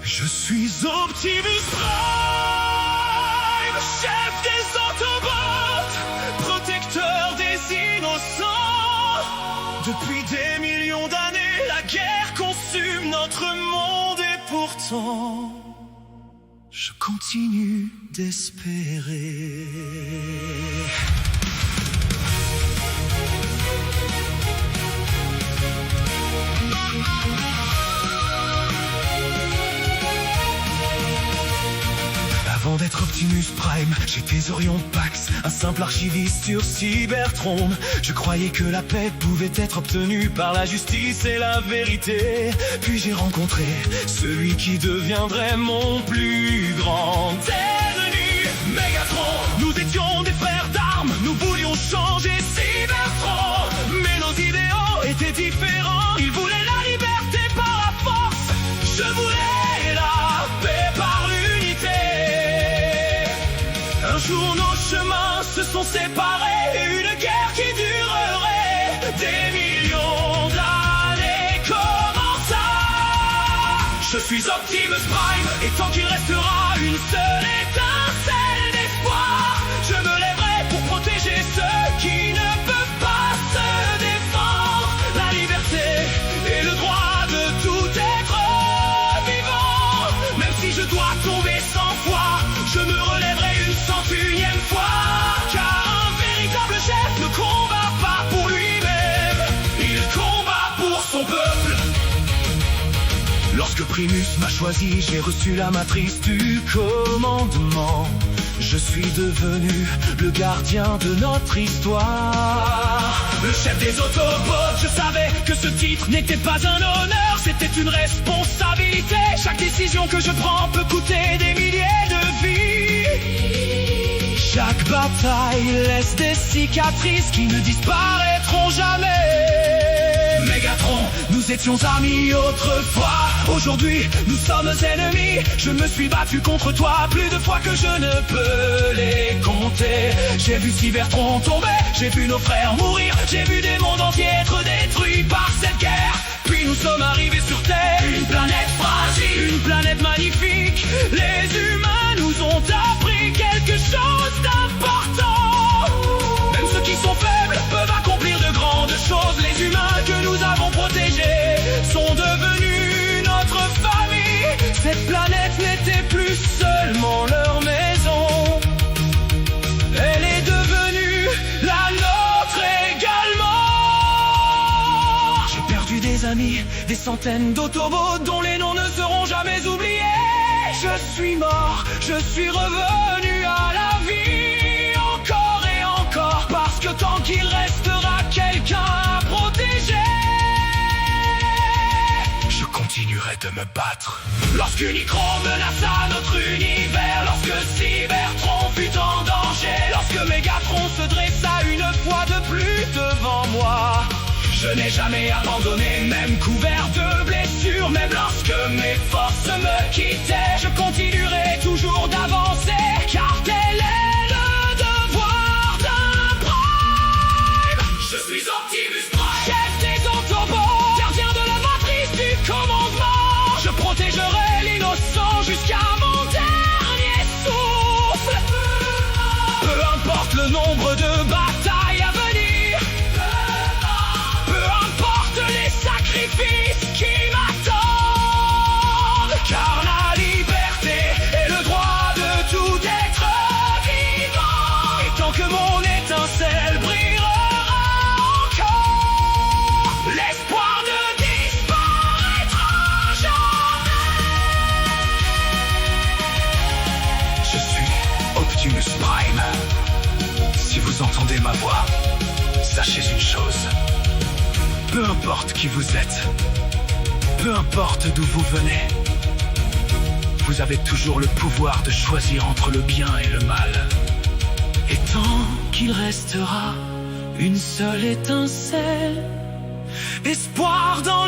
Je suis Optimus Prime, chef des Autobots, protecteur des innocents. Depuis des millions d'années, la guerre consume notre monde et pourtant, je continue d'espérer. Avant d'être Optimus Prime, j'étais Orion Pax, un simple archiviste sur Cybertron. Je croyais que la paix pouvait être obtenue par la justice et la vérité. Puis j'ai rencontré celui qui deviendrait mon plus grand ennemi, Megatron. Nous étions des frères d'armes, nous voulions changer Cybertron. Mais nos idéaux étaient différents, ils voulaient la liberté par la force. Je voulais la paix par l'unité. Un jour nos chemins se sont séparés, une guerre qui durerait des millions d'années commença. Je suis Optimus Prime, et tant qu'il restera une seule étincelle d'espoir, je me lèverai pour protéger ceux qui ne peuvent pas se défendre. La liberté et le droit de tout être vivant. Même si je dois tomber 100 fois, je me relèverai une 101e fois. Car un véritable chef ne combat pas pour lui-même, il combat pour son peuple. Lorsque Primus m'a choisi, j'ai reçu la matrice du commandement. Je suis devenu le gardien de notre histoire. Le chef des Autobots, je savais que ce titre n'était pas un honneur, c'était une responsabilité. Chaque décision que je prends peut coûter des milliers de vies. Chaque bataille laisse des cicatrices qui ne disparaîtront jamais. Megatron, nous étions amis autrefois, aujourd'hui nous sommes ennemis. Je me suis battu contre toi plus de fois que je ne peux les compter. J'ai vu Cybertron tomber, j'ai vu nos frères mourir, j'ai vu des mondes entiers être détruits par cette guerre. Puis nous sommes arrivés sur Terre, une planète fragile, une planète magnifique. Les humains nous ont appris quelque chose d'important. Même ceux qui sont faibles peuvent accomplir de grandes choses. Les humains que nous avons protégés sont devenus notre famille. Cette planète n'était plus seulement leur maison, elle est devenue la nôtre également. J'ai perdu des amis, des centaines d'Autobots dont les noms ne seront jamais oubliés. Je suis mort, je suis revenu à la vie, encore et encore, parce que tant qu'il restera quelqu'un à protéger, je continuerai de me battre. Lorsqu'Unicron menaça notre univers, lorsque Cybertron fut en danger, lorsque Megatron se dressa une fois de plus devant moi, je n'ai jamais abandonné, même couvert de blessures. Même lorsque mes forces me quittaient, je continuerai toujours d'avancer, car tel est le devoir d'un Prime. Je suis Optimus Prime, chef des Autobots, gardien de la matrice du commandement. Je protégerai l'innocent jusqu'à mon dernier souffle. Peu importe le nombre de batailles à venir, peu importe les sacrifices qui m'attendent, car la liberté est le droit de tout être vivant. Et tant que mon étincelle brillera encore, l'espoir ne disparaîtra jamais. Je suis Optimus Prime. Si vous entendez ma voix, sachez une chose. Peu importe qui vous êtes, peu importe d'où vous venez, vous avez toujours le pouvoir de choisir entre le bien et le mal. Et tant qu'il restera une seule étincelle, espoir dans